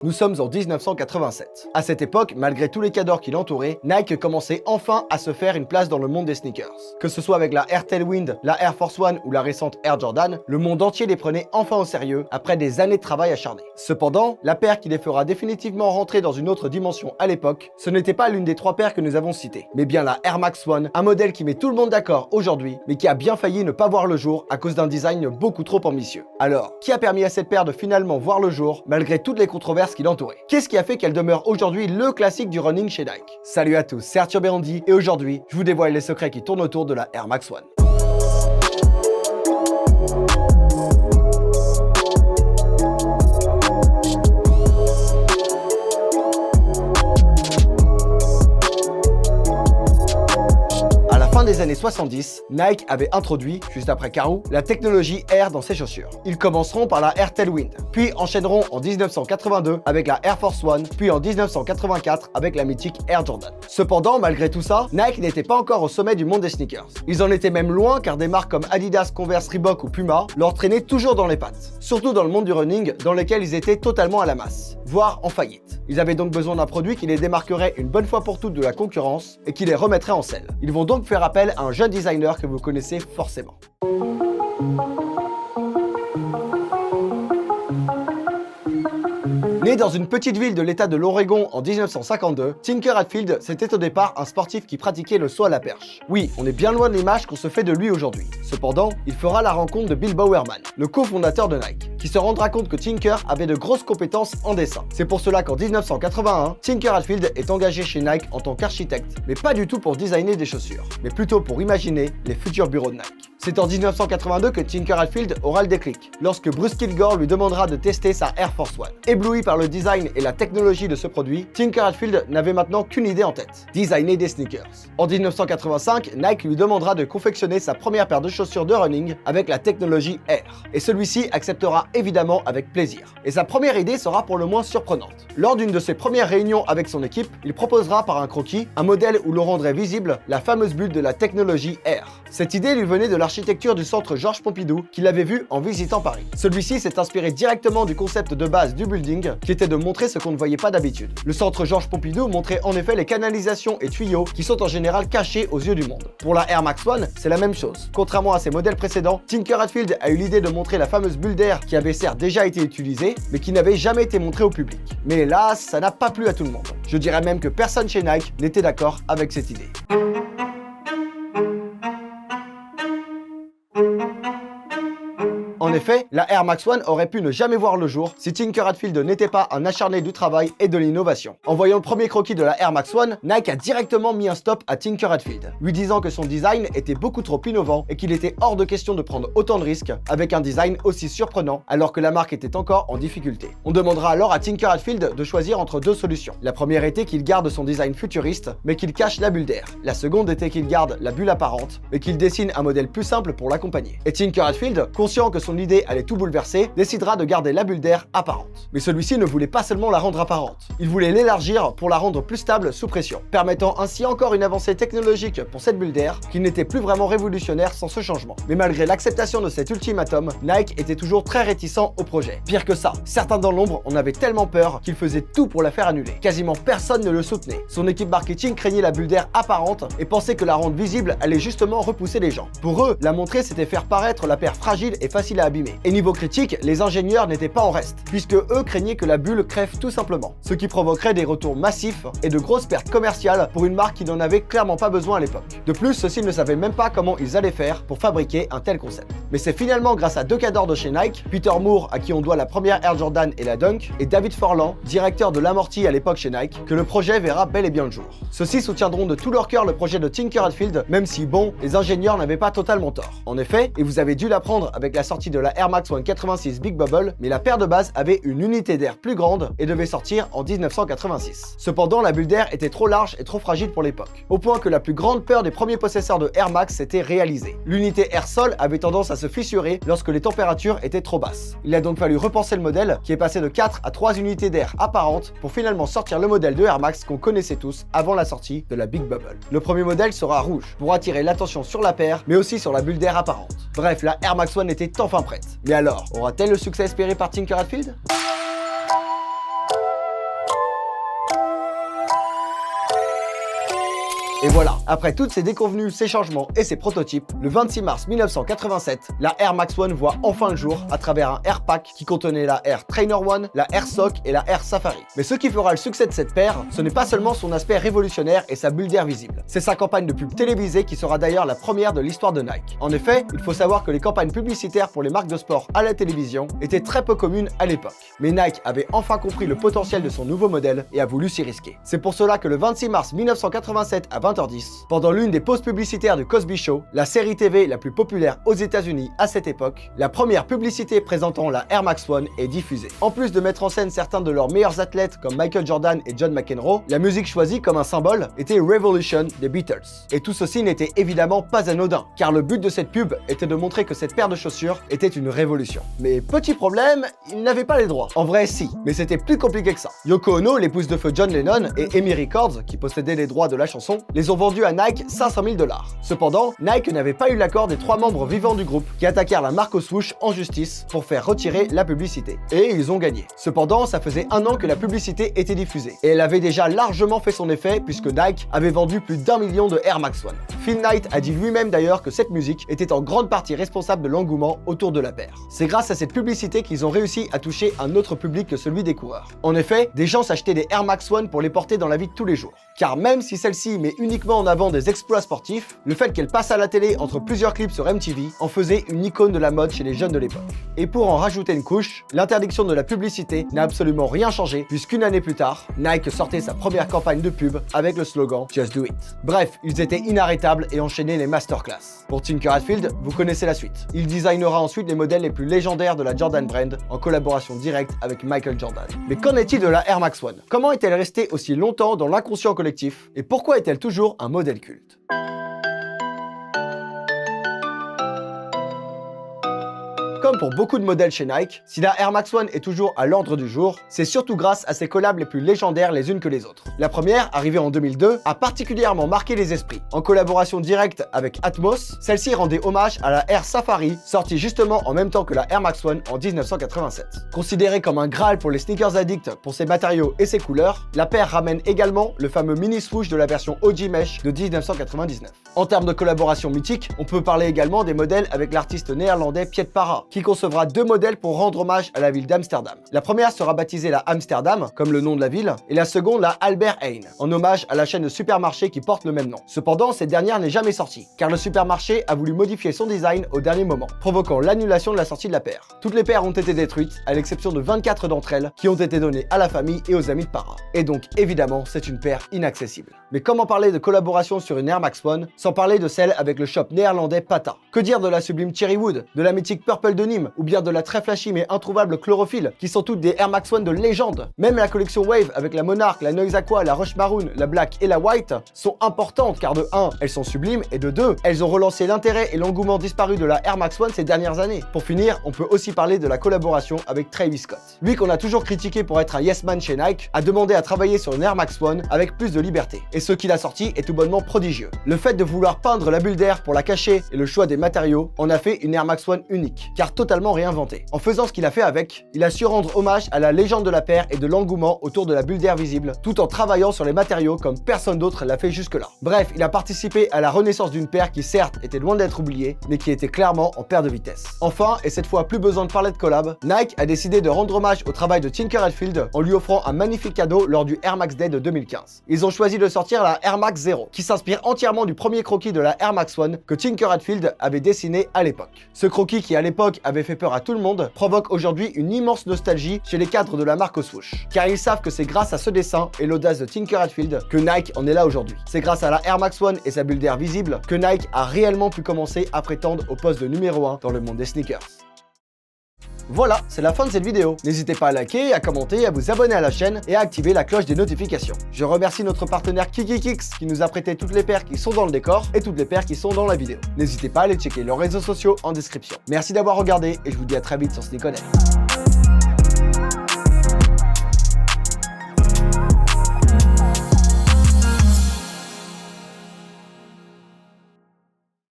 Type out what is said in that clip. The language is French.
Nous sommes en 1987. À cette époque, malgré tous les cadors qui l'entouraient, Nike commençait enfin à se faire une place dans le monde des sneakers. Que ce soit avec la Air Tailwind, la Air Force One ou la récente Air Jordan, le monde entier les prenait enfin au sérieux après des années de travail acharné. Cependant, la paire qui les fera définitivement rentrer dans une autre dimension à l'époque, ce n'était pas l'une des trois paires que nous avons citées, mais bien la Air Max One, un modèle qui met tout le monde d'accord aujourd'hui, mais qui a bien failli ne pas voir le jour à cause d'un design beaucoup trop ambitieux. Alors, qui a permis à cette paire de finalement voir le jour, malgré toutes les controverses qui l'entouraient? Qu'est-ce qui a fait qu'elle demeure aujourd'hui le classique du running chez Nike? Salut à tous, c'est Arthur Berandi et aujourd'hui, je vous dévoile les secrets qui tournent autour de la Air Max One. Fin des années 70, Nike avait introduit, juste après Karoo, la technologie Air dans ses chaussures. Ils commenceront par la Air Tailwind, puis enchaîneront en 1982 avec la Air Force One, puis en 1984 avec la mythique Air Jordan. Cependant, malgré tout ça, Nike n'était pas encore au sommet du monde des sneakers. Ils en étaient même loin car des marques comme Adidas, Converse, Reebok ou Puma leur traînaient toujours dans les pattes. Surtout dans le monde du running, dans lequel ils étaient totalement à la masse, voire en faillite. Ils avaient donc besoin d'un produit qui les démarquerait une bonne fois pour toutes de la concurrence et qui les remettrait en selle. Ils vont donc faire appel à un jeune designer que vous connaissez forcément. Né dans une petite ville de l'état de l'Oregon en 1952, Tinker Hatfield, c'était au départ un sportif qui pratiquait le saut à la perche. Oui, on est bien loin de l'image qu'on se fait de lui aujourd'hui. Cependant, il fera la rencontre de Bill Bowerman, le cofondateur de Nike, qui se rendra compte que Tinker avait de grosses compétences en dessin. C'est pour cela qu'en 1981, Tinker Hatfield est engagé chez Nike en tant qu'architecte, mais pas du tout pour designer des chaussures, mais plutôt pour imaginer les futurs bureaux de Nike. C'est en 1982 que Tinker Hatfield aura le déclic, lorsque Bruce Kilgore lui demandera de tester sa Air Force One. Ébloui par le design et la technologie de ce produit, Tinker Hatfield n'avait maintenant qu'une idée en tête, designer des sneakers. En 1985, Nike lui demandera de confectionner sa première paire de chaussures de running avec la technologie Air. Et celui-ci acceptera évidemment avec plaisir. Et sa première idée sera pour le moins surprenante. Lors d'une de ses premières réunions avec son équipe, il proposera par un croquis un modèle où l'on rendrait visible la fameuse bulle de la technologie Air. Cette idée lui venait de l'architecture du centre Georges Pompidou qu'il avait vu en visitant Paris. Celui-ci s'est inspiré directement du concept de base du building qui était de montrer ce qu'on ne voyait pas d'habitude. Le centre Georges Pompidou montrait en effet les canalisations et tuyaux qui sont en général cachés aux yeux du monde. Pour la Air Max One, c'est la même chose. Contrairement à ses modèles précédents, Tinker Hatfield a eu l'idée de montrer la fameuse bulle d'air qui avait certes déjà été utilisée, mais qui n'avait jamais été montrée au public. Mais hélas, ça n'a pas plu à tout le monde. Je dirais même que personne chez Nike n'était d'accord avec cette idée. En effet, la Air Max One aurait pu ne jamais voir le jour si Tinker Hatfield n'était pas un acharné du travail et de l'innovation. En voyant le premier croquis de la Air Max One, Nike a directement mis un stop à Tinker Hatfield, lui disant que son design était beaucoup trop innovant et qu'il était hors de question de prendre autant de risques avec un design aussi surprenant alors que la marque était encore en difficulté. On demandera alors à Tinker Hatfield de choisir entre deux solutions. La première était qu'il garde son design futuriste, mais qu'il cache la bulle d'air. La seconde était qu'il garde la bulle apparente, mais qu'il dessine un modèle plus simple pour l'accompagner. Et Tinker Hatfield, conscient que son idée allait tout bouleverser, décidera de garder la bulle d'air apparente. Mais celui-ci ne voulait pas seulement la rendre apparente, il voulait l'élargir pour la rendre plus stable sous pression, permettant ainsi encore une avancée technologique pour cette bulle d'air qui n'était plus vraiment révolutionnaire sans ce changement. Mais malgré l'acceptation de cet ultimatum, Nike était toujours très réticent au projet. Pire que ça, certains dans l'ombre en avaient tellement peur qu'ils faisaient tout pour la faire annuler. Quasiment personne ne le soutenait. Son équipe marketing craignait la bulle d'air apparente et pensait que la rendre visible allait justement repousser les gens. Pour eux, la montrer c'était faire paraître la paire fragile et facile à abîmer. Et niveau critique, les ingénieurs n'étaient pas en reste, puisque eux craignaient que la bulle crève tout simplement, ce qui provoquerait des retours massifs et de grosses pertes commerciales pour une marque qui n'en avait clairement pas besoin à l'époque. De plus, ceux-ci ne savaient même pas comment ils allaient faire pour fabriquer un tel concept. Mais c'est finalement grâce à deux cadors de chez Nike, Peter Moore à qui on doit la première Air Jordan et la Dunk, et David Forlan, directeur de l'amorti à l'époque chez Nike, que le projet verra bel et bien le jour. Ceux-ci soutiendront de tout leur cœur le projet de Tinker Hatfield, même si bon, les ingénieurs n'avaient pas totalement tort. En effet, et vous avez dû l'apprendre avec la sortie de la Air Max One 86 Big Bubble, mais la paire de base avait une unité d'air plus grande et devait sortir en 1986. Cependant, la bulle d'air était trop large et trop fragile pour l'époque, au point que la plus grande peur des premiers possesseurs de Air Max s'était réalisée. L'unité air sol avait tendance à se fissurer lorsque les températures étaient trop basses. Il a donc fallu repenser le modèle qui est passé de 4 à 3 unités d'air apparentes pour finalement sortir le modèle de Air Max qu'on connaissait tous avant la sortie de la Big Bubble. Le premier modèle sera rouge pour attirer l'attention sur la paire mais aussi sur la bulle d'air apparente. Bref, la Air Max One était enfin prête. Mais alors, aura-t-elle le succès espéré par Tinker Hatfield ? Et voilà, après toutes ces déconvenues, ces changements et ces prototypes, le 26 mars 1987, la Air Max 1 voit enfin le jour à travers un Air Pack qui contenait la Air Trainer 1, la Air Sock et la Air Safari. Mais ce qui fera le succès de cette paire, ce n'est pas seulement son aspect révolutionnaire et sa bulle d'air visible. C'est sa campagne de pub télévisée qui sera d'ailleurs la première de l'histoire de Nike. En effet, il faut savoir que les campagnes publicitaires pour les marques de sport à la télévision étaient très peu communes à l'époque. Mais Nike avait enfin compris le potentiel de son nouveau modèle et a voulu s'y risquer. C'est pour cela que le 26 mars 1987 à 20h10, pendant l'une des pauses publicitaires du Cosby Show, la série TV la plus populaire aux États-Unis à cette époque, la première publicité présentant la Air Max 1 est diffusée. En plus de mettre en scène certains de leurs meilleurs athlètes comme Michael Jordan et John McEnroe, la musique choisie comme un symbole était Revolution des Beatles. Et tout ceci n'était évidemment pas anodin, car le but de cette pub était de montrer que cette paire de chaussures était une révolution. Mais petit problème, ils n'avaient pas les droits. En vrai si, mais c'était plus compliqué que ça. Yoko Ono, l'épouse de feu John Lennon, et EMI Records, qui possédaient les droits de la chanson, les ont vendus à Nike 500 000 $. Cependant, Nike n'avait pas eu l'accord des 3 membres vivants du groupe qui attaquèrent la marque au swoosh en justice pour faire retirer la publicité. Et ils ont gagné. Cependant, ça faisait 1 an que la publicité était diffusée. Et elle avait déjà largement fait son effet puisque Nike avait vendu plus d'1 million de Air Max 1. Phil Knight a dit lui-même d'ailleurs que cette musique était en grande partie responsable de l'engouement autour de la paire. C'est grâce à cette publicité qu'ils ont réussi à toucher un autre public que celui des coureurs. En effet, des gens s'achetaient des Air Max 1 pour les porter dans la vie de tous les jours. Car même si celle-ci met uniquement en avant des exploits sportifs, le fait qu'elle passe à la télé entre plusieurs clips sur MTV en faisait une icône de la mode chez les jeunes de l'époque. Et pour en rajouter une couche, l'interdiction de la publicité n'a absolument rien changé puisqu'une année plus tard, Nike sortait sa première campagne de pub avec le slogan Just Do It. Bref, ils étaient inarrêtables et enchaînaient les masterclass. Pour Tinker Hatfield, vous connaissez la suite. Il designera ensuite les modèles les plus légendaires de la Jordan Brand en collaboration directe avec Michael Jordan. Mais qu'en est-il de la Air Max 1? Comment est-elle restée aussi longtemps dans l'inconscient collectif et pourquoi est-elle toujours un modèle culte? Comme pour beaucoup de modèles chez Nike, si la Air Max 1 est toujours à l'ordre du jour, c'est surtout grâce à ses collabs les plus légendaires les unes que les autres. La première, arrivée en 2002, a particulièrement marqué les esprits. En collaboration directe avec Atmos, celle-ci rendait hommage à la Air Safari, sortie justement en même temps que la Air Max 1 en 1987. Considérée comme un graal pour les sneakers addicts pour ses matériaux et ses couleurs, la paire ramène également le fameux mini swoosh de la version OG Mesh de 1999. En termes de collaboration mythique, on peut parler également des modèles avec l'artiste néerlandais Piet Parra, qui concevra 2 modèles pour rendre hommage à la ville d'Amsterdam. La première sera baptisée la Amsterdam, comme le nom de la ville, et la seconde la Albert Heijn, en hommage à la chaîne de supermarchés qui porte le même nom. Cependant, cette dernière n'est jamais sortie, car le supermarché a voulu modifier son design au dernier moment, provoquant l'annulation de la sortie de la paire. Toutes les paires ont été détruites, à l'exception de 24 d'entre elles, qui ont été données à la famille et aux amis de Parra. Et donc, évidemment, c'est une paire inaccessible. Mais comment parler de collaboration sur une Air Max 1 sans parler de celle avec le shop néerlandais Pata? Que dire de la sublime Cherry Wood, de la mythique Purple de Nîmes, ou bien de la très flashy mais introuvable Chlorophylle, qui sont toutes des Air Max 1 de légende. Même la collection Wave avec la Monarch, la Noise Aqua, la Rush Maroon, la Black et la White sont importantes car de 1, elles sont sublimes et de 2, elles ont relancé l'intérêt et l'engouement disparu de la Air Max 1 ces dernières années. Pour finir, on peut aussi parler de la collaboration avec Travis Scott. Lui qu'on a toujours critiqué pour être un yes man chez Nike, a demandé à travailler sur une Air Max 1 avec plus de liberté. Et ce qu'il a sorti est tout bonnement prodigieux. Le fait de vouloir peindre la bulle d'air pour la cacher et le choix des matériaux en a fait une Air Max 1 unique, car totalement réinventé. En faisant ce qu'il a fait avec, il a su rendre hommage à la légende de la paire et de l'engouement autour de la bulle d'air visible, tout en travaillant sur les matériaux comme personne d'autre l'a fait jusque-là. Bref, il a participé à la renaissance d'une paire qui certes était loin d'être oubliée, mais qui était clairement en perte de vitesse. Enfin, et cette fois plus besoin de parler de collab, Nike a décidé de rendre hommage au travail de Tinker Hatfield en lui offrant un magnifique cadeau lors du Air Max Day de 2015. Ils ont choisi de sortir la Air Max 0, qui s'inspire entièrement du premier croquis de la Air Max 1 que Tinker Hatfield avait dessiné à l'époque. Ce croquis qui à l'époque avait fait peur à tout le monde, provoque aujourd'hui une immense nostalgie chez les cadres de la marque au swoosh, car ils savent que c'est grâce à ce dessin et l'audace de Tinker Hatfield que Nike en est là aujourd'hui. C'est grâce à la Air Max 1 et sa bulle d'air visible que Nike a réellement pu commencer à prétendre au poste de numéro 1 dans le monde des sneakers. Voilà, c'est la fin de cette vidéo. N'hésitez pas à liker, à commenter, à vous abonner à la chaîne et à activer la cloche des notifications. Je remercie notre partenaire KikiKicks qui nous a prêté toutes les paires qui sont dans le décor et toutes les paires qui sont dans la vidéo. N'hésitez pas à aller checker leurs réseaux sociaux en description. Merci d'avoir regardé et je vous dis à très vite sur Sneakonet.